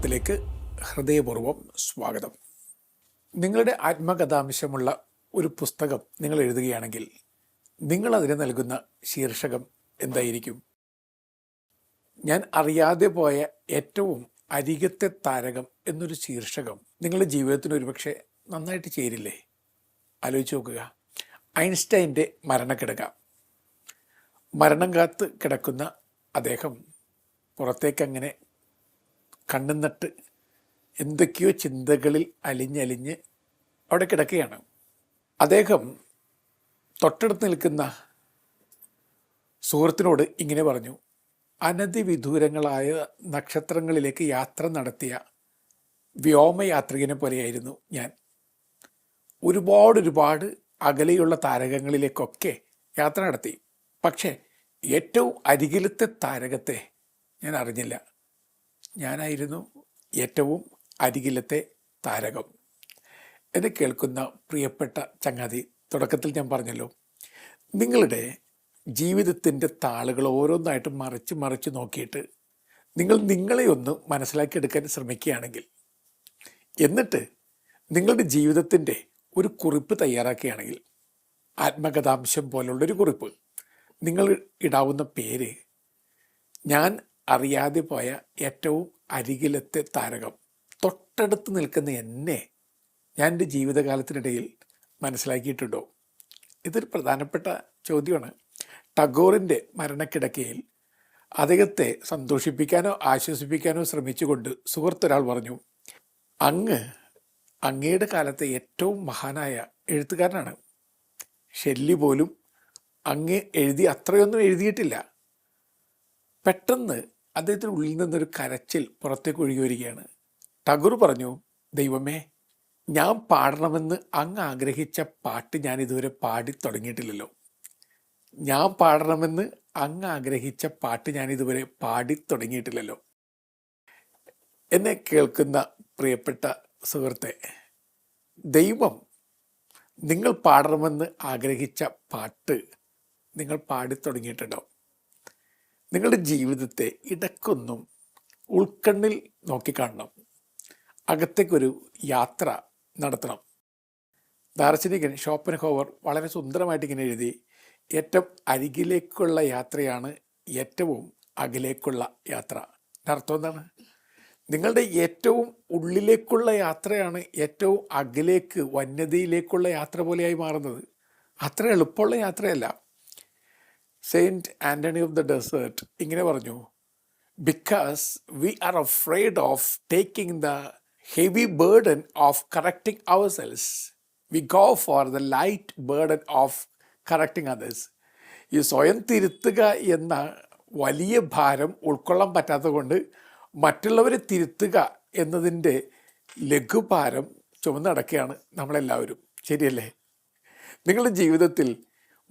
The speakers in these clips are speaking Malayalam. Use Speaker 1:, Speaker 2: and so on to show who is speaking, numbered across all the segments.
Speaker 1: പുസ്തകത്തിലേക്ക് ഹൃദയപൂർവ്വം സ്വാഗതം. നിങ്ങളുടെ ആത്മകഥാംശമുള്ള ഒരു പുസ്തകം നിങ്ങൾ എഴുതുകയാണെങ്കിൽ നിങ്ങളതിന് നൽകുന്ന ശീർഷകം എന്തായിരിക്കും? ഞാൻ അറിയാതെ പോയ ഏറ്റവും അരികത്തെ താരകം എന്നൊരു ശീർഷകം നിങ്ങളുടെ ജീവിതത്തിന് ഒരുപക്ഷെ നന്നായിട്ട് ചേരില്ലേ? ആലോചിച്ച് നോക്കുക. ഐൻസ്റ്റൈൻ്റെ മരണക്കിടക. മരണം കാത്ത് കിടക്കുന്ന അദ്ദേഹം പുറത്തേക്കങ്ങനെ കണ്ണും നട്ട് എന്തൊക്കെയോ ചിന്തകളിൽ അലിഞ്ഞലിഞ്ഞ് അവിടെ കിടക്കുകയാണ്. അദ്ദേഹം തൊട്ടടുത്ത് നിൽക്കുന്ന സുഹൃത്തിനോട് ഇങ്ങനെ പറഞ്ഞു: അനധിവിദൂരങ്ങളായ നക്ഷത്രങ്ങളിലേക്ക് യാത്ര നടത്തിയ വ്യോമയാത്രികനെ പോലെയായിരുന്നു ഞാൻ. ഒരുപാട് അകലെയുള്ള താരകങ്ങളിലേക്കൊക്കെ യാത്ര നടത്തി. പക്ഷേ ഏറ്റവും അരികിലത്തെ താരകത്തെ ഞാൻ അറിഞ്ഞില്ല. ഞാനായിരുന്നു ഏറ്റവും അരികിലത്തെ താരകം. എന്നെ കേൾക്കുന്ന പ്രിയപ്പെട്ട ചങ്ങാതി, തുടക്കത്തിൽ ഞാൻ പറഞ്ഞല്ലോ, നിങ്ങളുടെ ജീവിതത്തിൻ്റെ താളുകൾ ഓരോന്നായിട്ട് മറിച്ച് നോക്കിയിട്ട് നിങ്ങൾ നിങ്ങളെ ഒന്ന് മനസ്സിലാക്കിയെടുക്കാൻ ശ്രമിക്കുകയാണെങ്കിൽ, എന്നിട്ട് നിങ്ങളുടെ ജീവിതത്തിൻ്റെ ഒരു കുറിപ്പ് തയ്യാറാക്കുകയാണെങ്കിൽ, ആത്മകഥാംശം പോലുള്ളൊരു കുറിപ്പ്, നിങ്ങൾ ഇടാവുന്ന പേര് ഞാൻ അറിയാതെ പോയ ഏറ്റവും അരികിലത്തെ താരകം. തൊട്ടടുത്ത് നിൽക്കുന്ന എന്നെ ഞാൻ എൻ്റെ ജീവിതകാലത്തിനിടയിൽ മനസ്സിലാക്കിയിട്ടുണ്ടോ? ഇതൊരു പ്രധാനപ്പെട്ട ചോദ്യമാണ്. ടാഗോറിൻ്റെ മരണക്കിടക്കയിൽ അദ്ദേഹത്തെ സന്തോഷിപ്പിക്കാനോ ആശ്വസിപ്പിക്കാനോ ശ്രമിച്ചുകൊണ്ട് സുഹൃത്തൊരാൾ പറഞ്ഞു: അങ്ങയുടെ കാലത്തെ ഏറ്റവും മഹാനായ എഴുത്തുകാരനാണ്. ഷെല്ലി പോലും അങ്ങ് എഴുതി അത്രയൊന്നും എഴുതിയിട്ടില്ല. പെട്ടെന്ന് അദ്ദേഹത്തിൻ്റെ ഉള്ളിൽ നിന്നൊരു കരച്ചിൽ പുറത്തേക്ക് ഒഴുകി വരികയാണ്. ടാഗോർ പറഞ്ഞു: ദൈവമേ, ഞാൻ പാടണമെന്ന് അങ്ങ് ആഗ്രഹിച്ച പാട്ട് ഞാൻ ഇതുവരെ പാടി തുടങ്ങിയിട്ടില്ലല്ലോ. ഞാൻ പാടണമെന്ന് അങ്ങ് ആഗ്രഹിച്ച പാട്ട് ഞാൻ ഇതുവരെ പാടി തുടങ്ങിയിട്ടില്ലല്ലോ. എന്നെ കേൾക്കുന്ന പ്രിയപ്പെട്ട സുഹൃത്തെ, ദൈവം നിങ്ങൾ പാടണമെന്ന് ആഗ്രഹിച്ച പാട്ട് നിങ്ങൾ പാടി തുടങ്ങിയിട്ടുണ്ടാവും. നിങ്ങളുടെ ജീവിതത്തെ ഇടയ്ക്കൊന്നും ഉൾക്കണ്ണിൽ നോക്കിക്കാണണം. അകത്തേക്കൊരു യാത്ര നടത്തണം. ദാർശനികൻ ഷോപ്പൻഹോവർ വളരെ സുന്ദരമായിട്ട് ഇങ്ങനെ എഴുതി: ഏറ്റവും അരികിലേക്കുള്ള യാത്രയാണ് ഏറ്റവും അകലേക്കുള്ള യാത്ര. അർത്ഥം എന്താണ്? നിങ്ങളുടെ ഏറ്റവും ഉള്ളിലേക്കുള്ള യാത്രയാണ് ഏറ്റവും അകലേക്ക്, വന്യതയിലേക്കുള്ള യാത്ര പോലെയായി മാറുന്നത്. അത്ര എളുപ്പമുള്ള യാത്രയല്ല. Saint Anthony of the desert ഇങ്ങനെ പറഞ്ഞു: because we are afraid of taking the heavy burden of correcting ourselves, we go for the light burden of correcting others. ഈ സ്വയം തിരുത്തുക എന്ന വലിയ ഭാരം ഉൾക്കൊള്ളാൻ പറ്റാത്തത് കൊണ്ട് മറ്റുള്ളവരെ തിരുത്തുക എന്നതിൻ്റെ ലഘുഭാരം ചുമന്നടക്കുകയാണ് നമ്മളെല്ലാവരും. ശരിയല്ലേ? നിങ്ങളുടെ ജീവിതത്തിൽ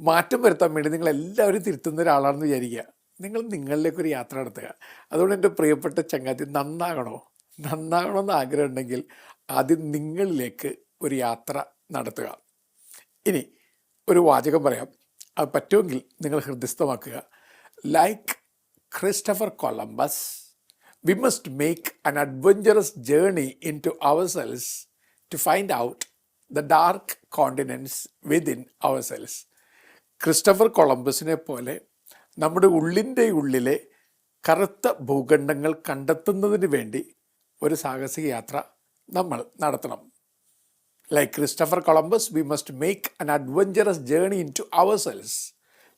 Speaker 1: മാറ്റം വരുത്താൻ വേണ്ടി നിങ്ങളെല്ലാവരും തിരുത്തുന്ന ഒരാളാണെന്ന് വിചാരിക്കുക. നിങ്ങൾ നിങ്ങളിലേക്കൊരു യാത്ര നടത്തുക. അതുകൊണ്ട് എൻ്റെ പ്രിയപ്പെട്ട ചങ്ങാതി, നന്നാകണമെന്ന് ആഗ്രഹം ഉണ്ടെങ്കിൽ ആദ്യം നിങ്ങളിലേക്ക് ഒരു യാത്ര നടത്തുക. ഇനി ഒരു വാചകം പറയാം, അത് പറ്റുമെങ്കിൽ നിങ്ങൾ ഹൃദയസ്ഥമാക്കുക. Like Christopher Columbus, we must make an adventurous journey into ourselves to find out the dark continents within ourselves. Christopher കൊളംബസിനെ പോലെ നമ്മുടെ ഉള്ളിലെ കറുത്ത ഭൂഖണ്ഡങ്ങൾ കണ്ടെത്തുന്നതിന് വേണ്ടി ഒരു സാഹസിക യാത്ര നമ്മൾ നടത്തണം. Like Christopher Columbus, we must make an adventurous journey into ourselves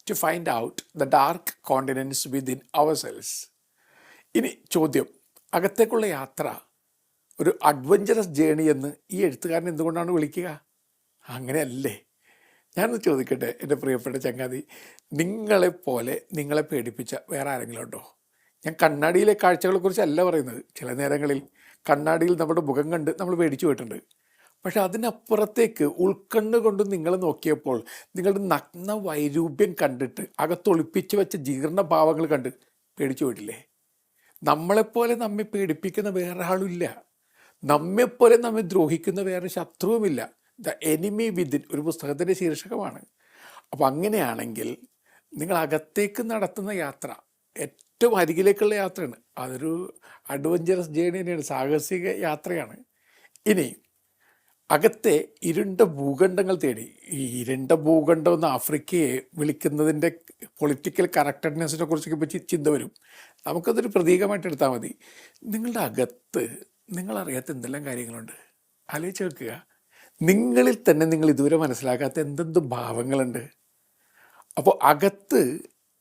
Speaker 1: to find out the dark continents within ourselves. ഇനി ചോദ്യം: അകത്തേക്കുള്ള യാത്ര ഒരു അഡ്വഞ്ചറസ് ജേണി എന്ന് ഈ എഴുത്തുകാരൻ എന്തുകൊണ്ടാണ് വിളിക്കുക? അങ്ങനെയല്ലേ? ഞാനൊന്ന് ചോദിക്കട്ടെ എൻ്റെ പ്രിയപ്പെട്ട ചങ്ങാതി, നിങ്ങളെപ്പോലെ നിങ്ങളെ പേടിപ്പിച്ച വേറെ ആരെങ്കിലും ഉണ്ടോ? ഞാൻ കണ്ണാടിയിലെ കാഴ്ചകളെക്കുറിച്ചല്ല പറയുന്നത്. ചില നേരങ്ങളിൽ കണ്ണാടിയിൽ നമ്മുടെ മുഖം കണ്ട് നമ്മൾ പേടിച്ചു പോയിട്ടുണ്ട്. പക്ഷെ അതിനപ്പുറത്തേക്ക് ഉൾക്കണ്ണ് കൊണ്ട് നിങ്ങൾ നോക്കിയപ്പോൾ നിങ്ങളുടെ നഗ്ന വൈരൂപ്യം കണ്ടിട്ട് അകത്തൊളിപ്പിച്ച് വെച്ച ജീർണഭാവങ്ങൾ കണ്ട് പേടിച്ചു പോയിട്ടില്ലേ? നമ്മളെപ്പോലെ നമ്മെ പേടിപ്പിക്കുന്ന വേറെ ആളുമില്ല. നമ്മെപ്പോലെ നമ്മെ ദ്രോഹിക്കുന്ന വേറെ ശത്രുവുമില്ല. ദ എനിമി വിതിൻ ഒരു പുസ്തകത്തിൻ്റെ ശീർഷകമാണ്. അപ്പോൾ അങ്ങനെയാണെങ്കിൽ നിങ്ങൾ അകത്തേക്ക് നടത്തുന്ന യാത്ര, ഏറ്റവും അരികിലേക്കുള്ള യാത്രയാണ്. അതൊരു അഡ്വഞ്ചറസ് ജേണി തന്നെയാണ്, സാഹസിക യാത്രയാണ്. ഇനി അകത്തെ ഇരുണ്ട ഭൂഖണ്ഡങ്ങൾ തേടി, ഈ ഇരുണ്ട ഭൂഖണ്ഡം എന്ന് ആഫ്രിക്കയെ വിളിക്കുന്നതിൻ്റെ പൊളിറ്റിക്കൽ കറക്റ്റഡ്നെസ്സിനെ കുറിച്ചൊക്കെ ഇപ്പോൾ ചിന്ത വരും. നമുക്കതൊരു പ്രതീകമായിട്ട് എടുത്താൽ മതി. നിങ്ങളുടെ അകത്ത് നിങ്ങളറിയാത്ത എന്തെല്ലാം കാര്യങ്ങളുണ്ട് ആലോചിച്ച് വെക്കുക. നിങ്ങളിൽ തന്നെ നിങ്ങൾ ഇതുവരെ മനസ്സിലാക്കാത്ത എന്തെന്ത് ഭാവങ്ങളുണ്ട്. അപ്പോൾ അകത്ത്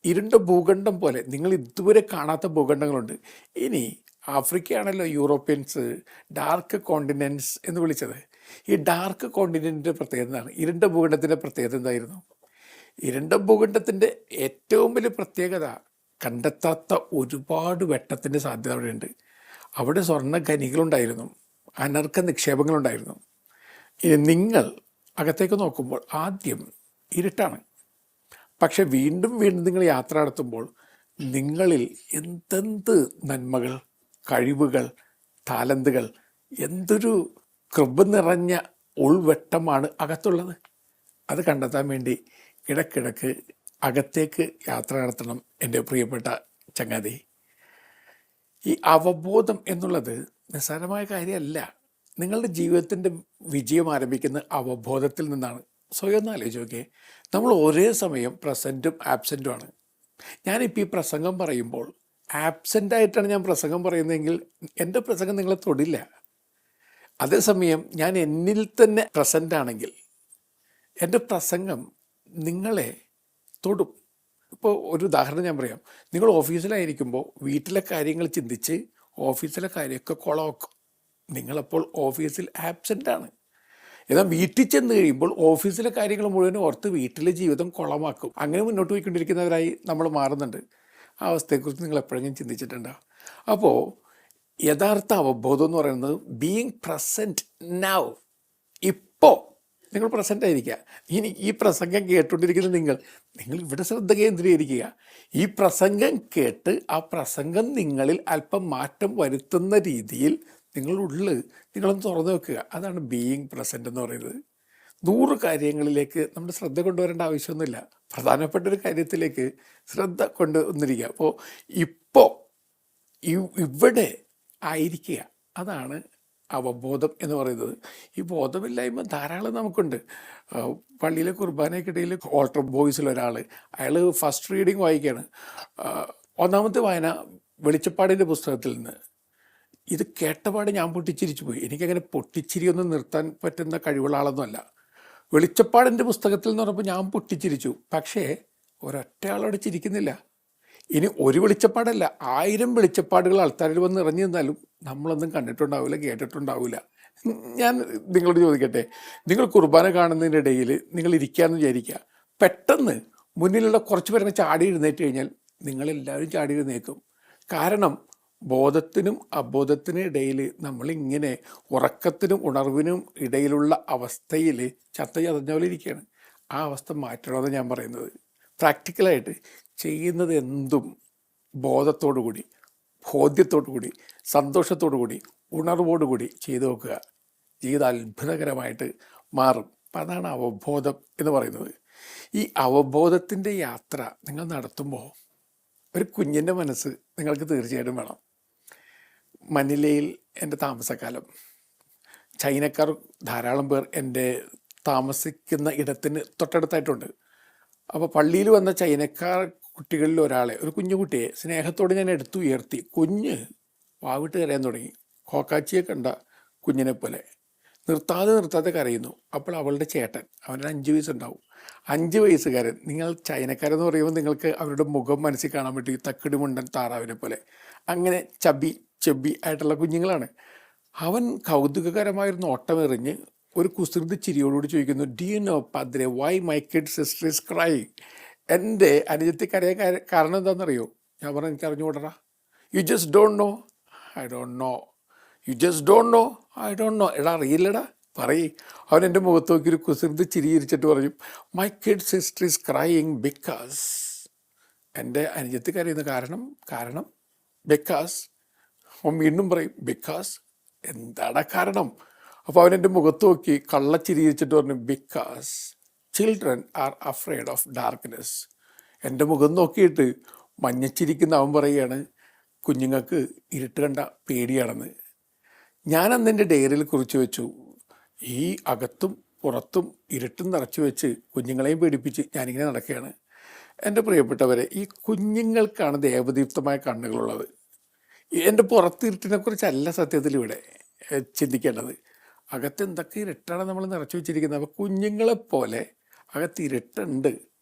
Speaker 1: ഇരുണ്ട ഭൂഖണ്ഡം പോലെ നിങ്ങൾ ഇതുവരെ കാണാത്ത ഭൂഖണ്ഡങ്ങളുണ്ട്. ഇനി ആഫ്രിക്കയാണല്ലോ യൂറോപ്യൻസ് ഡാർക്ക് കോണ്ടിനെൻറ്റ്സ് എന്ന് വിളിച്ചത്. ഈ ഡാർക്ക് കോണ്ടിനെൻറ്റിൻ്റെ പ്രത്യേകത എന്താണ്? ഇരുണ്ട ഭൂഖണ്ഡത്തിൻ്റെ പ്രത്യേകത എന്തായിരുന്നു? ഇരുണ്ട ഭൂഖണ്ഡത്തിൻ്റെ ഏറ്റവും വലിയ പ്രത്യേകത കണ്ടെത്താത്ത ഒരുപാട് വെട്ടത്തിൻ്റെ സാധ്യത അവിടെയുണ്ട്. അവിടെ സ്വർണ്ണ ഖനികളുണ്ടായിരുന്നു, അനർഘ നിക്ഷേപങ്ങളുണ്ടായിരുന്നു. ഇനി നിങ്ങൾ അകത്തേക്ക് നോക്കുമ്പോൾ ആദ്യം ഇരുട്ടാണ്. പക്ഷെ വീണ്ടും വീണ്ടും നിങ്ങൾ യാത്ര നടത്തുമ്പോൾ നിങ്ങളിൽ എന്തെന്ത് നന്മകൾ, കഴിവുകൾ, താലന്തുകൾ, എന്തൊരു കൃപ നിറഞ്ഞ ഉൾവെട്ടമാണ് അകത്തുള്ളത്. അത് കണ്ടെത്താൻ വേണ്ടി ഇടയ്ക്കിടയ്ക്ക് അകത്തേക്ക് യാത്ര നടത്തണം എൻ്റെ പ്രിയപ്പെട്ട ചങ്ങാതി. ഈ അവബോധം എന്നുള്ളത് നിസ്സാരമായ കാര്യമല്ല. നിങ്ങളുടെ ജീവിതത്തിൻ്റെ വിജയം ആരംഭിക്കുന്ന അവബോധത്തിൽ നിന്നാണ്. സ്വയം ഒന്ന് ആലോചിച്ച് നോക്കിയേ. നമ്മൾ ഒരേ സമയം പ്രസൻറ്റും ആബ്സെൻറ്റുമാണ്. ഞാനിപ്പോൾ ഈ പ്രസംഗം പറയുമ്പോൾ ആബ്സെൻ്റായിട്ടാണ് ഞാൻ പ്രസംഗം പറയുന്നതെങ്കിൽ എൻ്റെ പ്രസംഗം നിങ്ങളെ തൊടില്ല. അതേസമയം ഞാൻ എന്നിൽ തന്നെ പ്രസൻ്റ് ആണെങ്കിൽ എൻ്റെ പ്രസംഗം നിങ്ങളെ തൊടും. ഇപ്പോൾ ഒരു ഉദാഹരണം ഞാൻ പറയാം. നിങ്ങൾ ഓഫീസിലായിരിക്കുമ്പോൾ വീട്ടിലെ കാര്യങ്ങൾ ചിന്തിച്ച് ഓഫീസിലെ കാര്യമൊക്കെ കുളമാക്കും. നിങ്ങളപ്പോൾ ഓഫീസിൽ ആബ്സെൻ്റാണ്. എന്നാൽ വീട്ടിൽ ചെന്ന് കഴിയുമ്പോൾ ഓഫീസിലെ കാര്യങ്ങൾ മുഴുവൻ ഓർത്ത് വീട്ടിലെ ജീവിതം കുളമാക്കും. അങ്ങനെ മുന്നോട്ട് പോയിക്കൊണ്ടിരിക്കുന്നവരായി നമ്മൾ മാറുന്നുണ്ട്. ആ അവസ്ഥയെക്കുറിച്ച് നിങ്ങൾ എപ്പോഴെങ്കിലും ചിന്തിച്ചിട്ടുണ്ടോ? അപ്പോൾ യഥാർത്ഥ അവബോധം എന്ന് പറയുന്നത് ബീയിങ് പ്രസൻറ്റ് നൗ. ഇപ്പോൾ നിങ്ങൾ പ്രസൻ്റ് ആയിരിക്കുക. ഇനി ഈ പ്രസംഗം കേട്ടുകൊണ്ടിരിക്കുന്ന നിങ്ങൾ ഇവിടെ ശ്രദ്ധ കേന്ദ്രീകരിക്കുക. ഈ പ്രസംഗം കേട്ട് ആ പ്രസംഗം നിങ്ങളിൽ അല്പം മാറ്റം വരുത്തുന്ന രീതിയിൽ നിങ്ങളൊന്ന് തുറന്നു വെക്കുക. അതാണ് ബീയിങ് പ്രസൻറ്റ് എന്ന് പറയുന്നത്. 100 കാര്യങ്ങളിലേക്ക് നമ്മുടെ ശ്രദ്ധ കൊണ്ടുവരേണ്ട ആവശ്യമൊന്നുമില്ല. പ്രധാനപ്പെട്ട ഒരു കാര്യത്തിലേക്ക് ശ്രദ്ധ കൊണ്ടുവന്നിരിക്കുക. അപ്പോൾ ഇപ്പോൾ ഇവിടെ ആയിരിക്കുക, അതാണ് അവബോധം എന്ന് പറയുന്നത്. ഈ ബോധമില്ലായ്മ ധാരാളം നമുക്കുണ്ട്. പള്ളിയിലെ കുർബാനയ്ക്കിടയിൽ ഓൾട്ടർ ബോയ്സിലൊരാൾ, അയാൾ ഫസ്റ്റ് റീഡിങ് വായിക്കുകയാണ്. ഒന്നാമത്തെ വായന വെളിച്ചപ്പാടിൻ്റെ പുസ്തകത്തിൽ നിന്ന്. ഇത് കേട്ടപാട് ഞാൻ പൊട്ടിച്ചിരിച്ചു പോയി. എനിക്കങ്ങനെ പൊട്ടിച്ചിരിയൊന്നും നിർത്താൻ പറ്റുന്ന കഴിവുള്ള ആളൊന്നുമല്ല. വെളിച്ചപ്പാടിൻ്റെ പുസ്തകത്തിൽ എന്ന് പറഞ്ഞപ്പോൾ ഞാൻ പൊട്ടിച്ചിരിച്ചു. പക്ഷേ ഒരൊറ്റ ആളോട് ചിരിക്കുന്നില്ല. ഇനി ഒരു വെളിച്ചപ്പാടല്ല, 1000 വെളിച്ചപ്പാടുകൾ ആൾക്കാരിൽ വന്ന് ഇറങ്ങി നിന്നാലും നമ്മളൊന്നും കണ്ടിട്ടുണ്ടാവില്ല, കേട്ടിട്ടുണ്ടാവില്ല. ഞാൻ നിങ്ങളോട് ചോദിക്കട്ടെ, നിങ്ങൾ കുർബാന കാണുന്നതിൻ്റെ ഇടയിൽ നിങ്ങൾ ഇരിക്കാമെന്ന് വിചാരിക്കുക. പെട്ടെന്ന് മുന്നിലുള്ള കുറച്ച് പേരെ ചാടി എഴുന്നേറ്റ് കഴിഞ്ഞാൽ നിങ്ങളെല്ലാവരും ചാടി എഴുന്നേക്കും. കാരണം ബോധത്തിനും അബോധത്തിനും ഇടയിൽ നമ്മളിങ്ങനെ ഉറക്കത്തിനും ഉണർവിനും ഇടയിലുള്ള അവസ്ഥയിൽ ചതഞ്ഞ പോലെ ഇരിക്കുകയാണ്. ആ അവസ്ഥ മാറ്റണമെന്ന് ഞാൻ പറയുന്നത്. പ്രാക്ടിക്കലായിട്ട് ചെയ്യുന്നത് എന്തും ബോധത്തോടു കൂടി, ബോധ്യത്തോടു കൂടി, സന്തോഷത്തോടു കൂടി, ഉണർവോടുകൂടി ചെയ്തു നോക്കുക. ജീവിതം അത്ഭുതകരമായിട്ട് മാറും. അപ്പം അതാണ് അവബോധം എന്ന് പറയുന്നത്. ഈ അവബോധത്തിൻ്റെ യാത്ര നിങ്ങൾ നടത്തുമ്പോൾ ഒരു കുഞ്ഞിൻ്റെ മനസ്സ് നിങ്ങൾക്ക് തീർച്ചയായിട്ടും വേണം. മനിലയിൽ എൻ്റെ താമസക്കാലം, ചൈനക്കാർ ധാരാളം പേർ എൻ്റെ താമസിക്കുന്ന ഇടത്തിന് തൊട്ടടുത്തായിട്ടുണ്ട്. അപ്പോൾ പള്ളിയിൽ വന്ന ചൈനക്കാർ കുട്ടികളിൽ ഒരാളെ, ഒരു കുഞ്ഞു കുട്ടിയെ സ്നേഹത്തോടെ ഞാൻ എടുത്തുയർത്തി. കുഞ്ഞ് വാവിട്ട് കരയാൻ തുടങ്ങി. കോക്കാച്ചിയെ കണ്ട കുഞ്ഞിനെ പോലെ നിർത്താതെ കരയുന്നു. അപ്പോൾ അവളുടെ ചേട്ടൻ, അവന് 5 വയസ്സുണ്ടാവും, 5 വയസ്സുകാരൻ. നിങ്ങൾ ചൈനക്കാരെന്ന് പറയുമ്പോൾ നിങ്ങൾക്ക് അവരുടെ മുഖം മനസ്സിൽ കാണാൻ പറ്റും. തക്കിടി മുണ്ടൻ താറാവിനെ പോലെ അങ്ങനെ ചെബി ആയിട്ടുള്ള കുഞ്ഞുങ്ങളാണ്. അവൻ കൗതുകകരമായൊരു നോട്ടമെറിഞ്ഞ് ഒരു കുസൃതി ചിരിയോടുകൂടി ചോദിക്കുന്നു, do you know padre why my kid sister is crying? എൻ്റെ അനുജത്തി കരയാൻ കാരണം എന്താണെന്നറിയോ? ഞാൻ പറഞ്ഞു, എനിക്ക് അറിഞ്ഞുകൂടറാ. You just don't know. I don't know. You just don't know. I don't know. എടാ അറിയില്ലടാ, പറയ്. അവൻ എൻ്റെ മുഖത്ത് നോക്കി ഒരു കുസൃതി ചിരിച്ചിട്ട് പറഞ്ഞു, my kid sister is crying because. എൻ്റെ അനുജത്തി കരയുന്ന കാരണം ബിക്കോസ്. അവൻ വീണ്ടും പറയും ബിക്കോസ്. എന്താണ് കാരണം? അപ്പോൾ അവൻ എൻ്റെ മുഖത്ത് നോക്കി കള്ളച്ചിരിച്ചിട്ട് പറഞ്ഞു, because children are afraid of darkness. എൻ്റെ മുഖം നോക്കിയിട്ട് മഞ്ഞച്ചിരിക്കുന്ന അവൻ പറയുകയാണ് കുഞ്ഞുങ്ങൾക്ക് ഇരുട്ട് കണ്ട പേടിയാണെന്ന്. ഞാൻ അന്ന് എൻ്റെ ഡയറിയിൽ കുറിച്ച് വെച്ചു, ഈ അകത്തും പുറത്തും ഇരുട്ടും നിറച്ചു വെച്ച് കുഞ്ഞുങ്ങളെയും പേടിപ്പിച്ച് ഞാനിങ്ങനെ നടക്കുകയാണ്. എൻ്റെ പ്രിയപ്പെട്ടവരെ, ഈ കുഞ്ഞുങ്ങൾക്കാണ് ദേവദീപ്തമായ കണ്ണുകളുള്ളത്. എൻ്റെ പുറത്തിരുട്ടിനെക്കുറിച്ചല്ല സത്യത്തിൽ ഇവിടെ ചിന്തിക്കേണ്ടത്. അകത്ത് എന്തൊക്കെ ഇരുട്ടാണ് നമ്മൾ നിറച്ചു വെച്ചിരിക്കുന്നത്. അപ്പോൾ കുഞ്ഞുങ്ങളെപ്പോലെ അകത്ത് ഇരുട്ടുണ്ട്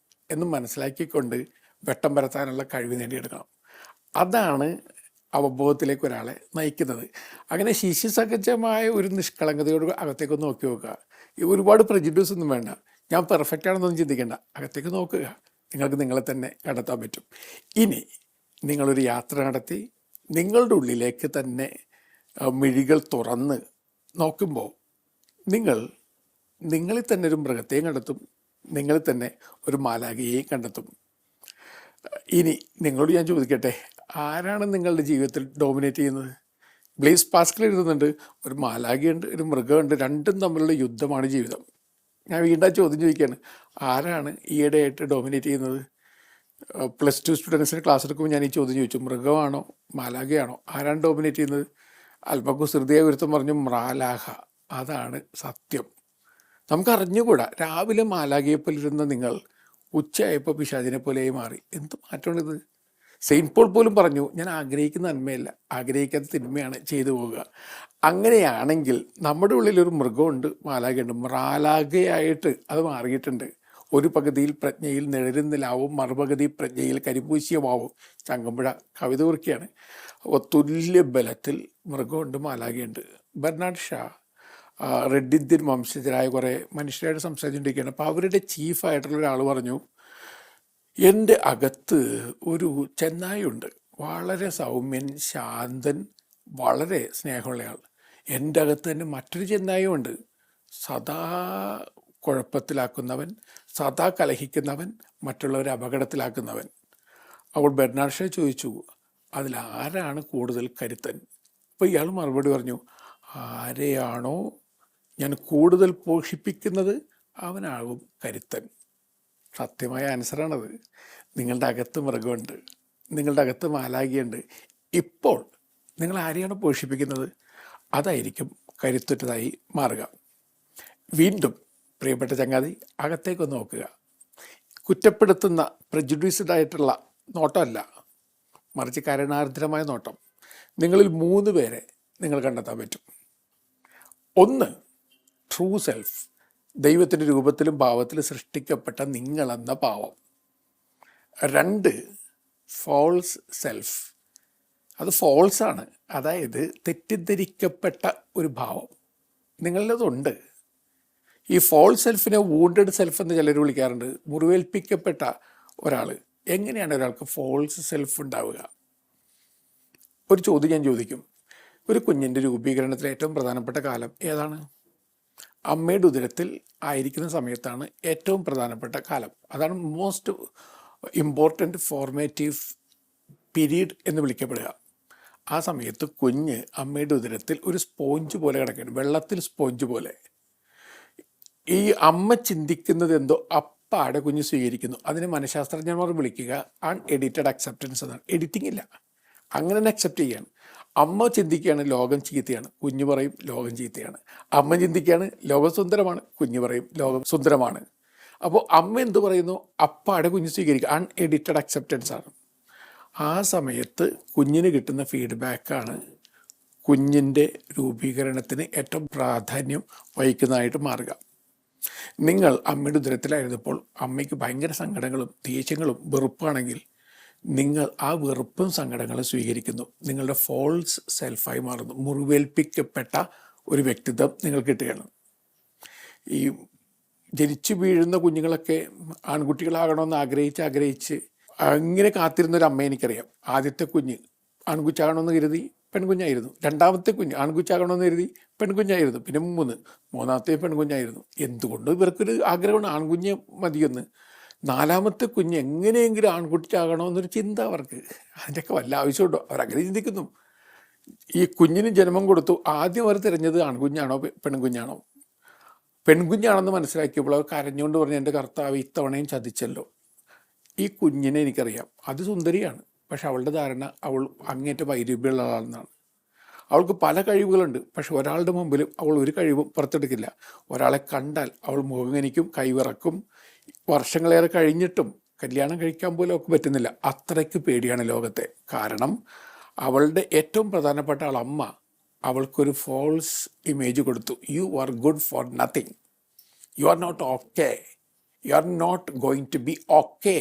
Speaker 1: എന്ന് മനസ്സിലാക്കിക്കൊണ്ട് വെട്ടം പരത്താനുള്ള കഴിവ് നേടിയെടുക്കണം. അതാണ് അവബോധത്തിലേക്ക് ഒരാളെ നയിക്കുന്നത്. അങ്ങനെ ശിശുസഹജമായ ഒരു നിഷ്കളങ്കതയോട് അകത്തേക്കൊന്ന് നോക്കി നോക്കുക. ഒരുപാട് പ്രജുഡ്യൂസ് ഒന്നും വേണ്ട, ഞാൻ പെർഫെക്റ്റ് ആണെന്നൊന്നും ചിന്തിക്കേണ്ട. അകത്തേക്ക് നോക്കുക, നിങ്ങൾക്ക് നിങ്ങളെ തന്നെ കണ്ടെത്താൻ പറ്റും. ഇനി നിങ്ങളൊരു യാത്ര നടത്തി നിങ്ങളുടെ ഉള്ളിലേക്ക് തന്നെ മിഴികൾ തുറന്ന് നോക്കുമ്പോൾ നിങ്ങളിൽ തന്നെ ഒരു മൃഗത്തെയും കണ്ടെത്തും, നിങ്ങളിൽ തന്നെ ഒരു മാലാഖയെയും കണ്ടെത്തും. ഇനി നിങ്ങളോട് ഞാൻ ചോദിക്കട്ടെ, ആരാണ് നിങ്ങളുടെ ജീവിതത്തിൽ ഡോമിനേറ്റ് ചെയ്യുന്നത്? ബ്ലേസ് പാസ്കൽ എഴുതുന്നുണ്ട്, ഒരു മാലാഖയുണ്ട്, ഒരു മൃഗമുണ്ട്, രണ്ടും തമ്മിലുള്ള യുദ്ധമാണ് ജീവിതം. ഞാൻ വീണ്ടും ചോദ്യം ചോദിക്കുകയാണ്, ആരാണ് ഈയിടെയായിട്ട് ഡോമിനേറ്റ് ചെയ്യുന്നത്? +2 സ്റ്റുഡൻസിന് ക്ലാസ് എടുക്കുമ്പോൾ ഞാൻ ഈ ചോദ്യം ചോദിച്ചു, മൃഗമാണോ മാലാഖയാണോ, ആരാണ് ഡോമിനേറ്റ് ചെയ്യുന്നത്? അല്പം കുസൃതിയായ ഒരുത്തം പറഞ്ഞു മ്രാലാഖ. അതാണ് സത്യം. നമുക്കറിഞ്ഞുകൂടാ. രാവിലെ മാലാഖയെപ്പോലെ ഇരുന്ന നിങ്ങൾ ഉച്ചയായപ്പോൾ പിശാചിനെ പോലെയായി മാറി. എന്ത് മാറ്റമാണിത്? സെയിൻറ്റ് പോൾ പോലും പറഞ്ഞു, ഞാൻ ആഗ്രഹിക്കുന്ന നന്മയല്ല, ആഗ്രഹിക്കാത്ത തിന്മയാണ് ചെയ്തു പോവുക. അങ്ങനെയാണെങ്കിൽ നമ്മുടെ ഉള്ളിലൊരു മൃഗമുണ്ട്, മാലാഖയുണ്ട്. മ്രാലാഖയായിട്ട് അത് മാറിയിട്ടുണ്ട്. ഒരു പകുതിയിൽ പ്രജ്ഞയിൽ നിഴരുന്നിലാവും, മറുപകുതി പ്രജ്ഞയിൽ കരിപൂശിയമാവും. ചങ്ങമ്പുഴ കവിത കുറിക്കുകയാണ്. തുല്യ ബലത്തിൽ മൃഗമുണ്ട്, മാലാഖയുണ്ട്. ബെർണാഡ് ഷാ റെഡ് ഇന്ത്യൻ വംശജരായ കുറേ മനുഷ്യരായിട്ട് സംസാരിച്ചുകൊണ്ടിരിക്കുകയാണ്. അപ്പോൾ അവരുടെ ചീഫായിട്ടുള്ള ഒരാൾ പറഞ്ഞു, എൻ്റെ അകത്ത് ഒരു ചെന്നായുണ്ട്, വളരെ സൗമ്യൻ, ശാന്തൻ, വളരെ സ്നേഹമുള്ളയാൾ. എൻ്റെ അകത്ത് തന്നെ മറ്റൊരു ചെന്നായുണ്ട്, സദാ കുഴപ്പത്തിലാക്കുന്നവൻ, സദാ കലഹിക്കുന്നവൻ, മറ്റുള്ളവരെ അപകടത്തിലാക്കുന്നവൻ. അപ്പോൾ ബെർണാഡ് ഷാ ചോദിച്ചു, അതിലാരാണ് കൂടുതൽ കരുത്തൻ? അപ്പോൾ ഇയാൾ മറുപടി പറഞ്ഞു, ആരെയാണോ ഞാൻ കൂടുതൽ പോഷിപ്പിക്കുന്നത് അവനാകും കരുത്തൻ. സത്യമായ ആൻസറാണത്. നിങ്ങളുടെ അകത്ത് മൃഗമുണ്ട്, നിങ്ങളുടെ അകത്ത് മാലാഖയുണ്ട്. ഇപ്പോൾ നിങ്ങൾ ആരെയാണ് പോഷിപ്പിക്കുന്നത്, അതായിരിക്കും കരുത്തുറ്റതായി മാറുക. വീണ്ടും പ്രിയപ്പെട്ട ചങ്ങാതി, അകത്തേക്കൊന്ന് നോക്കുക. കുറ്റപ്പെടുത്തുന്ന പ്രജുഡ്യൂസ്ഡ് ആയിട്ടുള്ള നോട്ടമല്ല, മറിച്ച് കരുണാർദ്രമായ നോട്ടം. നിങ്ങളിൽ 3 പേരെ നിങ്ങൾ കണ്ടെത്താൻ പറ്റും. 1, ട്രൂ സെൽഫ്, ദൈവത്തിൻ്റെ രൂപത്തിലും ഭാവത്തിലും സൃഷ്ടിക്കപ്പെട്ട നിങ്ങളെന്ന ഭാവം. 2, ഫോൾസ് സെൽഫ്, അത് ഫോൾസാണ്, അതായത് തെറ്റിദ്ധരിക്കപ്പെട്ട ഒരു ഭാവം നിങ്ങളിലതുണ്ട്. ഈ ഫോൾസ് സെൽഫിനെ വൂണ്ടഡ് സെൽഫ് എന്ന് ചിലർ വിളിക്കാറുണ്ട്. മുറിവേൽപ്പിക്കപ്പെട്ട ഒരാൾ. എങ്ങനെയാണ് ഒരാൾക്ക് ഫോൾസ് സെൽഫ് ഉണ്ടാവുക? ഒരു ചോദ്യം ഞാൻ ചോദിക്കും. ഒരു കുഞ്ഞിൻ്റെ രൂപീകരണത്തിൽ ഏറ്റവും പ്രധാനപ്പെട്ട കാലം ഏതാണ്? അമ്മയുടെ ഉദരത്തിൽ ആയിരിക്കുന്ന സമയത്താണ് ഏറ്റവും പ്രധാനപ്പെട്ട കാലം. അതാണ് മോസ്റ്റ് ഇമ്പോർട്ടൻറ്റ് ഫോർമേറ്റീവ് പീരീഡ് എന്ന് വിളിക്കപ്പെടുക. ആ സമയത്ത് കുഞ്ഞ് അമ്മയുടെ ഉദരത്തിൽ ഒരു സ്പോഞ്ച് പോലെ കിടക്കുകയാണ്, വെള്ളത്തിൽ സ്പോഞ്ച് പോലെ. ഈ അമ്മ ചിന്തിക്കുന്നത് എന്തോ അപ്പാടെ കുഞ്ഞ് സ്വീകരിക്കുന്നു. അതിന് മനഃശാസ്ത്രജ്ഞന്മാർ വിളിക്കുക അൺഎഡിറ്റഡ് അക്സെപ്റ്റൻസ് എന്നാണ്. എഡിറ്റിംഗ് ഇല്ല, അങ്ങനെ തന്നെ അക്സെപ്റ്റ് ചെയ്യാണ്. അമ്മ ചിന്തിക്കുകയാണ് ലോകം ചീത്തയാണ്, കുഞ്ഞു പറയും ലോകം ചീത്തയാണ്. അമ്മ ചിന്തിക്കുകയാണ് ലോകം സുന്ദരമാണ്, കുഞ്ഞു പറയും ലോകം സുന്ദരമാണ്. അപ്പോൾ അമ്മ എന്ത് പറയുന്നു, അപ്പാടെ കുഞ്ഞ് സ്വീകരിക്കുക. അൺഎഡിറ്റഡ് അക്സെപ്റ്റൻസ് ആണ്. ആ സമയത്ത് കുഞ്ഞിന് കിട്ടുന്ന ഫീഡ്ബാക്കാണ് കുഞ്ഞിൻ്റെ രൂപീകരണത്തിന് ഏറ്റവും പ്രാധാന്യം വഹിക്കുന്നതായിട്ട് മാറുക. നിങ്ങൾ അമ്മയുടെ ഉദരത്തിലായിരുന്നപ്പോൾ അമ്മയ്ക്ക് ഭയങ്കര സങ്കടങ്ങളും ദേഷ്യങ്ങളും വെറുപ്പാണെങ്കിൽ നിങ്ങൾ ആ വെറുപ്പും സങ്കടങ്ങളും സ്വീകരിക്കുന്നു. നിങ്ങളുടെ ഫോൾസ് സെൽഫായി മാറുന്നു. മുറിവേൽപ്പിക്കപ്പെട്ട ഒരു വ്യക്തിത്വം നിങ്ങൾ കിട്ടുകയാണ്. ഈ ജനിച്ചു വീഴുന്ന കുഞ്ഞുങ്ങളൊക്കെ ആൺകുട്ടികളാകണമെന്ന് ആഗ്രഹിച്ച് അങ്ങനെ കാത്തിരുന്നൊരു അമ്മ എനിക്കറിയാം. ആദ്യത്തെ കുഞ്ഞ് ആൺകുച്ചാകണമെന്ന് കരുതി പെൺകുഞ്ഞായിരുന്നു. രണ്ടാമത്തെ കുഞ്ഞ് ആൺകുച്ചാകണമെന്ന് കരുതി പെൺകുഞ്ഞായിരുന്നു. പിന്നെ മൂന്നാമത്തെ പെൺകുഞ്ഞായിരുന്നു. എന്തുകൊണ്ടും ഇവർക്കൊരു ആഗ്രഹമാണ് ആൺകുഞ്ഞ് മതിയെന്ന്. നാലാമത്തെ കുഞ്ഞ് എങ്ങനെയെങ്കിലും ആൺകുട്ടിയാകണമെന്നൊരു ചിന്ത അവർക്ക്. അതിൻ്റെയൊക്കെ വല്ല ആവശ്യമുണ്ടോ? അവരങ്ങനെ ചിന്തിക്കുന്നു. ഈ കുഞ്ഞിന് ജന്മം കൊടുത്തു. ആദ്യം അവർ തിരഞ്ഞത് ആൺകുഞ്ഞാണോ പെൺകുഞ്ഞാണോ? പെൺകുഞ്ഞാണെന്ന് മനസ്സിലാക്കിയപ്പോൾ അവർ കരഞ്ഞുകൊണ്ട് പറഞ്ഞു, എൻ്റെ കർത്താവ് ഇത്തവണയും ചതിച്ചല്ലോ. ഈ കുഞ്ഞിനെ എനിക്കറിയാം, അത് സുന്ദരിയാണ്, പക്ഷെ അവളുടെ ധാരണ അവൾ അങ്ങേറ്റ വൈരൂപ്യമുള്ള ആളാണെന്നാണ്. അവൾക്ക് പല കഴിവുകളുണ്ട്, പക്ഷെ ഒരാളുടെ മുമ്പിലും അവൾ ഒരു കഴിവും പുറത്തെടുക്കില്ല. ഒരാളെ കണ്ടാൽ അവൾ മുഖങ്ങനിക്കും, കൈവിറക്കും. വർഷങ്ങളേറെ കഴിഞ്ഞിട്ടും കല്യാണം കഴിക്കാൻ പോലും അവൾക്ക് പറ്റുന്നില്ല. അത്രയ്ക്ക് പേടിയാണ് ലോകത്തെ. കാരണം അവളുടെ ഏറ്റവും പ്രധാനപ്പെട്ട ആളമ്മ അവൾക്കൊരു ഫോൾസ് ഇമേജ് കൊടുത്തു. You are good for nothing, you are not okay, you are not going to be okay.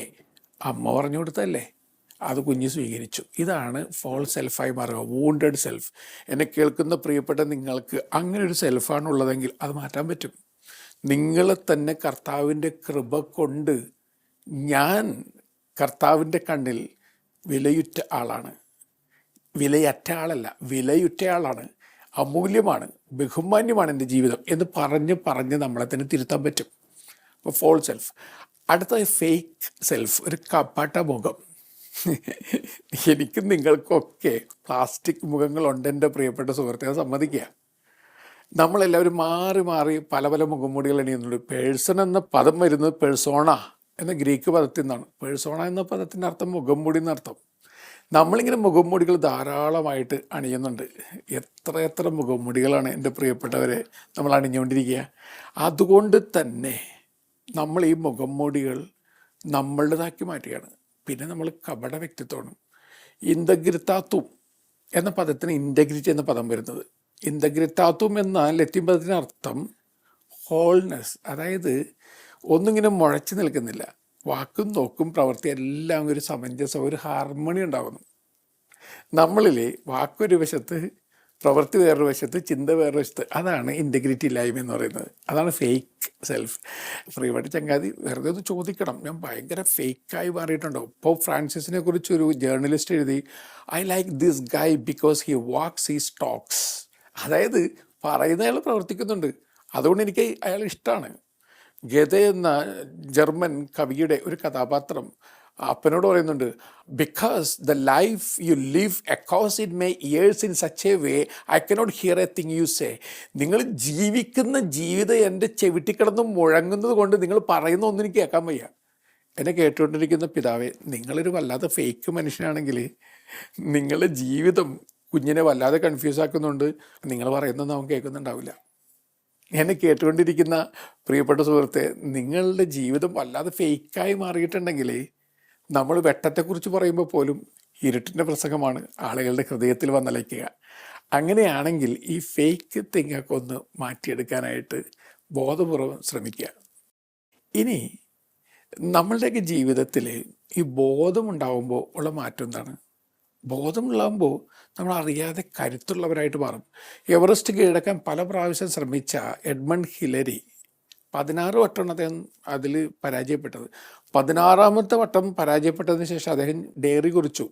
Speaker 1: അമ്മ പറഞ്ഞു കൊടുത്തല്ലേ, അത് കുഞ്ഞ് സ്വീകരിച്ചു. ഇതാണ് ഫോൾസ് സെൽഫായി മാറുക, വൂണ്ടഡ് സെൽഫ്. എന്നെ കേൾക്കുന്ന പ്രിയപ്പെട്ട നിങ്ങൾക്ക് അങ്ങനെ ഒരു സെൽഫാണുള്ളതെങ്കിൽ അത് മാറ്റാൻ പറ്റും. നിങ്ങളെ തന്നെ കർത്താവിൻ്റെ കൃപ കൊണ്ട്, ഞാൻ കർത്താവിൻ്റെ കണ്ണിൽ വിലയുറ്റ ആളാണ്, വിലയറ്റ ആളല്ല, വിലയുറ്റ ആളാണ്, അമൂല്യമാണ്, ബഹുമാന്യമാണ് എൻ്റെ ജീവിതം എന്ന് പറഞ്ഞ് നമ്മളെ തന്നെ തിരുത്താൻ പറ്റും. അപ്പോൾ ഫോൾസ് സെൽഫ്. അടുത്ത ഫേക്ക് സെൽഫ്, ഒരു കപട മുഖം. എനിക്കും നിങ്ങൾക്കൊക്കെ പ്ലാസ്റ്റിക് മുഖങ്ങളുണ്ട് എൻ്റെ പ്രിയപ്പെട്ട സുഹൃത്തെ, സമ്മതിക്കുക. നമ്മളെല്ലാവരും മാറി മാറി പല പല മുഖംമൂടികൾ അണിയുന്നുണ്ട്. പേഴ്സൺ എന്ന പദം വരുന്നത് പേഴ്സോണ എന്ന ഗ്രീക്ക് പദത്തിൽ നിന്നാണ്. പേഴ്സോണ എന്ന പദത്തിൻ്റെ അർത്ഥം മുഖംമൂടി എന്നർത്ഥം. നമ്മളിങ്ങനെ മുഖംമൂടികൾ ധാരാളമായിട്ട് അണിയുന്നുണ്ട്. എത്ര മുഖംമൂടികളാണ് എൻ്റെ പ്രിയപ്പെട്ടവരെ നമ്മൾ അണിഞ്ഞുകൊണ്ടിരിക്കുക. അതുകൊണ്ട് തന്നെ നമ്മൾ ഈ മുഖംമൂടികൾ നമ്മളുടേതാക്കി മാറ്റുകയാണ്. പിന്നെ നമ്മൾ കപട വ്യക്തിത്വമാണ്. ഇന്തഗ്രിത്താത്തും എന്ന പദത്തിന് ഇൻ്റഗ്രിറ്റി എന്ന പദം വരുന്നത്. ഇന്തഗ്രിത്താത്തും എന്ന ലത്തീൻ പദത്തിൻ്റെ അർത്ഥം ഹോൾനെസ്, അതായത് ഒന്നിങ്ങനെ മുഴച്ചു നിൽക്കുന്നില്ല. വാക്കും നോക്കും പ്രവൃത്തി എല്ലാം ഒരു സമഞ്ജസം, ഒരു ഹാർമണി ഉണ്ടാകുന്നു. നമ്മളിൽ വാക്കൊരു വശത്ത്, പ്രവൃത്തി വേറൊരു വശത്ത്, ചിന്ത വേറൊരു വശത്ത്. അതാണ് ഇൻ്റഗ്രിറ്റി ഇല്ലായ്മ എന്ന് പറയുന്നത്. അതാണ് ഫേക്ക് സെൽഫ്. ഫ്രീവായിട്ട് ചങ്ങാതി വെറുതെ ഒന്ന് ചോദിക്കണം, ഞാൻ ഭയങ്കര ഫേക്കായി മാറിയിട്ടുണ്ടോ? പോപ്പ് ഫ്രാൻസിസിനെ കുറിച്ചൊരു ജേർണലിസ്റ്റ് എഴുതി, I like this guy because he wax, he talks. അതായത് പറയുന്ന അയാൾ പ്രവർത്തിക്കുന്നുണ്ട്, അതുകൊണ്ട് എനിക്ക് അയാൾ ഇഷ്ടമാണ്. ഗെതെ എന്ന ജർമ്മൻ കവിയുടെ ഒരു കഥാപാത്രം അപ്പനോട് പറയുന്നുണ്ട്, because the life you live അക്കോസ് it my years in such a way I cannot here A thing you say. നിങ്ങൾ ജീവിക്കുന്ന ജീവിതം എൻ്റെ ചെവിട്ടിക്കിടന്ന് മുഴങ്ങുന്നത് കൊണ്ട് നിങ്ങൾ പറയുന്ന ഒന്നും എനിക്ക് കേൾക്കാൻ വയ്യ. എന്നെ കേട്ടുകൊണ്ടിരിക്കുന്ന പിതാവേ, നിങ്ങളൊരു വല്ലാതെ ഫേക്ക് മനുഷ്യനാണെങ്കിൽ നിങ്ങളുടെ ജീവിതം കുഞ്ഞിനെ വല്ലാതെ കൺഫ്യൂസ് ആക്കുന്നുണ്ട്. നിങ്ങൾ പറയുന്നത് അവൻ കേൾക്കുന്നുണ്ടാവില്ല. എന്നെ കേട്ടുകൊണ്ടിരിക്കുന്ന പ്രിയപ്പെട്ട സുഹൃത്തെ, നിങ്ങളുടെ ജീവിതം വല്ലാതെ ഫേക്കായി മാറിയിട്ടുണ്ടെങ്കിൽ നമ്മൾ വെട്ടത്തെക്കുറിച്ച് പറയുമ്പോൾ പോലും ഇരുട്ടിൻ്റെ പ്രസംഗമാണ് ആളുകളുടെ ഹൃദയത്തിൽ വന്നലയ്ക്കുക. അങ്ങനെയാണെങ്കിൽ ഈ ഫേക്ക് തിങ്ങൊക്കെ ഒന്ന് മാറ്റിയെടുക്കാനായിട്ട് ബോധപൂർവം ശ്രമിക്കുക. ഇനി നമ്മളുടെയൊക്കെ ജീവിതത്തിൽ ഈ ബോധമുണ്ടാകുമ്പോൾ ഉള്ള മാറ്റം എന്താണ്? ബോധമുണ്ടാകുമ്പോൾ നമ്മൾ അറിയാതെ കരുത്തുള്ളവരായിട്ട് മാറും. എവറസ്റ്റ് കീഴടക്കാൻ പല പ്രാവശ്യം ശ്രമിച്ച എഡ്മണ്ട് ഹിലരി 16 വട്ടമാണ് അദ്ദേഹം അതിൽ പരാജയപ്പെട്ടത്. 16ാമത്തെ വട്ടം പരാജയപ്പെട്ടതിന് ശേഷം അദ്ദേഹം ഡയറി കുറിച്ചു.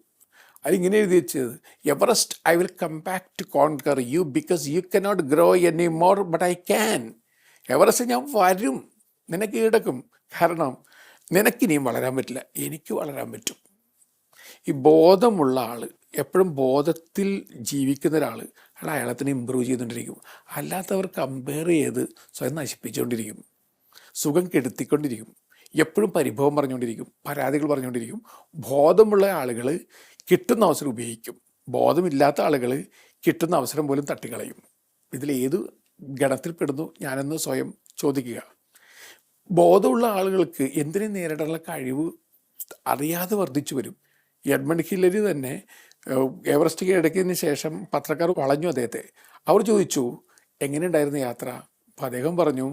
Speaker 1: അതിങ്ങനെ എഴുതി വെച്ചത്, Everest I will come back to conquer you because you cannot grow any more but I can. Everest ഞാൻ വരും, നിന്നെ കീഴടക്കും, കാരണം നിനക്കിനിയും വളരാൻ പറ്റില്ല, എനിക്ക് വളരാൻ പറ്റും. ഈ ബോധമുള്ള ആൾ, എപ്പോഴും ബോധത്തിൽ ജീവിക്കുന്ന ഒരാൾ, അയാളെ തന്നെ ഇമ്പ്രൂവ് ചെയ്തുകൊണ്ടിരിക്കും. അല്ലാത്തവർ കമ്പയർ ചെയ്ത് സ്വയം നശിപ്പിച്ചുകൊണ്ടിരിക്കും, സുഖം കെടുത്തിക്കൊണ്ടിരിക്കും, എപ്പോഴും പരിഭവം പറഞ്ഞുകൊണ്ടിരിക്കും, പരാതികൾ പറഞ്ഞുകൊണ്ടിരിക്കും. ബോധമുള്ള ആളുകൾ കിട്ടുന്ന അവസരം ഉപയോഗിക്കും, ബോധമില്ലാത്ത ആളുകൾ കിട്ടുന്ന അവസരം പോലും തട്ടിക്കളയും. ഇതിലേത് ഗണത്തിൽപ്പെടുന്നു ഞാനെന്ന് സ്വയം ചോദിക്കുക. ബോധമുള്ള ആളുകൾക്ക് എന്തിനു നേരിടാനുള്ള കഴിവ് അറിയാതെ വർദ്ധിച്ചു വരും. എഡ്മണ്ട് ഹില്ലരി തന്നെ എവറസ്റ്റ് കീഴടക്കിയതിന് ശേഷം പത്രക്കാർ വളഞ്ഞു അദ്ദേഹത്തെ. അവർ ചോദിച്ചു, എങ്ങനെയുണ്ടായിരുന്നു യാത്ര? അപ്പം അദ്ദേഹം പറഞ്ഞു,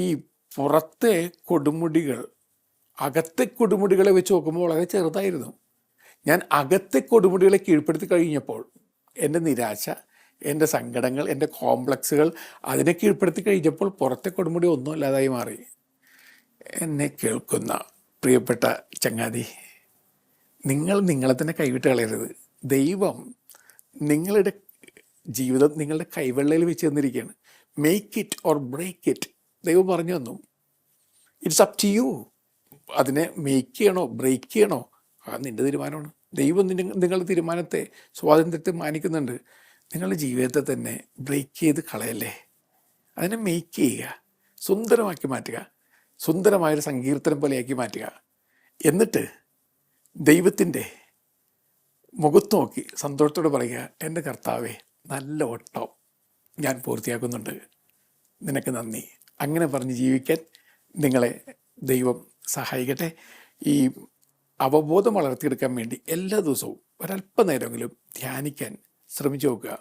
Speaker 1: ഈ പുറത്തെ കൊടുമുടികൾ അകത്തെ കൊടുമുടികളെ വെച്ച് നോക്കുമ്പോൾ വളരെ ചെറുതായിരുന്നു. ഞാൻ അകത്തെ കൊടുമുടികളെ കീഴ്പ്പെടുത്തി കഴിഞ്ഞപ്പോൾ എൻ്റെ നിരാശ, എൻ്റെ സങ്കടങ്ങൾ, എൻ്റെ കോംപ്ലക്സുകൾ അതിനെ കീഴ്പ്പെടുത്തി കഴിഞ്ഞപ്പോൾ പുറത്തെ കൊടുമുടി ഒന്നും അല്ലാതായി മാറി. എന്നെ കേൾക്കുന്ന പ്രിയപ്പെട്ട ചങ്ങാതി, നിങ്ങൾ നിങ്ങളെ തന്നെ കൈവിട്ട് കളയരുത്. ദൈവം നിങ്ങളുടെ ജീവിതം നിങ്ങളുടെ കൈവെള്ളയിൽ വെച്ച് തന്നിരിക്കുകയാണ്. Make it or break it. ദൈവം പറഞ്ഞു തന്നു, ഇറ്റ്സ് അപ് ടു യു. അതിനെ മേക്ക് ചെയ്യണോ ബ്രേക്ക് ചെയ്യണോ അത് നിൻ്റെ തീരുമാനമാണ്. ദൈവം നിങ്ങളുടെ തീരുമാനത്തെ, സ്വാതന്ത്ര്യത്തെ മാനിക്കുന്നുണ്ട്. നിങ്ങളുടെ ജീവിതത്തെ തന്നെ ബ്രേക്ക് ചെയ്ത് കളയല്ലേ, അതിനെ മേക്ക് ചെയ്യുക, സുന്ദരമാക്കി മാറ്റുക, സുന്ദരമായൊരു സങ്കീർത്തനം പോലെയാക്കി മാറ്റുക. എന്നിട്ട് ദൈവത്തിൻ്റെ മുഖത്ത് നോക്കി സന്തോഷത്തോടെ പറയുക, എൻ്റെ കർത്താവേ, നല്ല ഓട്ടം ഞാൻ പൂർത്തിയാക്കുന്നുണ്ട്, നിനക്ക് നന്ദി. അങ്ങനെ പറഞ്ഞ് ജീവിക്കാൻ നിങ്ങളെ ദൈവം സഹായിക്കട്ടെ. ഈ അവബോധം വളർത്തിയെടുക്കാൻ വേണ്ടി എല്ലാ ദിവസവും ഒരല്പനേരമെങ്കിലും ധ്യാനിക്കാൻ ശ്രമിച്ചു നോക്കുക.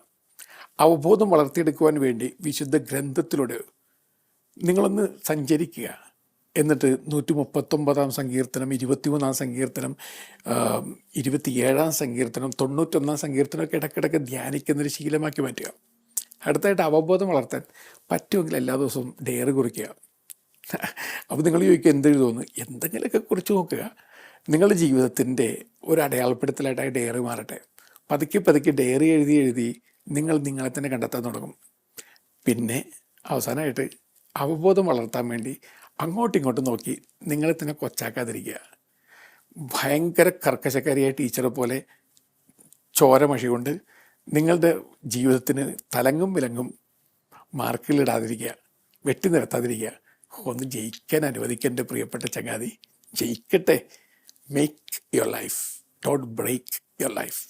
Speaker 1: അവബോധം വളർത്തിയെടുക്കുവാൻ വേണ്ടി വിശുദ്ധ ഗ്രന്ഥത്തിലൂടെ നിങ്ങളൊന്ന് സഞ്ചരിക്കുക. എന്നിട്ട് 139 സങ്കീർത്തനം, 23 സങ്കീർത്തനം, 27 സങ്കീർത്തനം, 91 സങ്കീർത്തനമൊക്കെ ഇടയ്ക്കിടയ്ക്ക് ധ്യാനിക്കുന്നൊരു ശീലമാക്കി മാറ്റുക. അടുത്തായിട്ട് അവബോധം വളർത്താൻ പറ്റുമെങ്കിൽ എല്ലാ ദിവസവും ഡയറി കുറിക്കുക. അപ്പോൾ നിങ്ങൾ ചോദിക്കുക എന്തെഴുതുമെന്ന്. എന്തെങ്കിലുമൊക്കെ കുറിച്ച് നോക്കുക. നിങ്ങളുടെ ജീവിതത്തിൻ്റെ ഒരു അടയാളപ്പെടുത്തലായിട്ട് ഡയറി മാറട്ടെ. പതുക്കെ പതുക്കെ ഡയറി എഴുതി എഴുതി നിങ്ങൾ നിങ്ങളെ തന്നെ കണ്ടെത്താൻ തുടങ്ങും. പിന്നെ അവസാനമായിട്ട് അവബോധം വളർത്താൻ വേണ്ടി അങ്ങോട്ടും ഇങ്ങോട്ടും നോക്കി നിങ്ങളെ തന്നെ കൊച്ചാക്കാതിരിക്കുക. ഭയങ്കര കർക്കശക്കാരിയായ ടീച്ചറെ പോലെ ചോരമഷി കൊണ്ട് നിങ്ങളുടെ ജീവിതത്തിന് തലങ്ങും വിലങ്ങും മാർക്കുകളിടാതിരിക്കുക, വെട്ടി നിരത്താതിരിക്കുക. ഒന്ന് ജയിക്കാൻ അനുവദിക്കേണ്ട പ്രിയപ്പെട്ട ചങ്ങാതി, ജയിക്കട്ടെ. Make your life, don't break your life.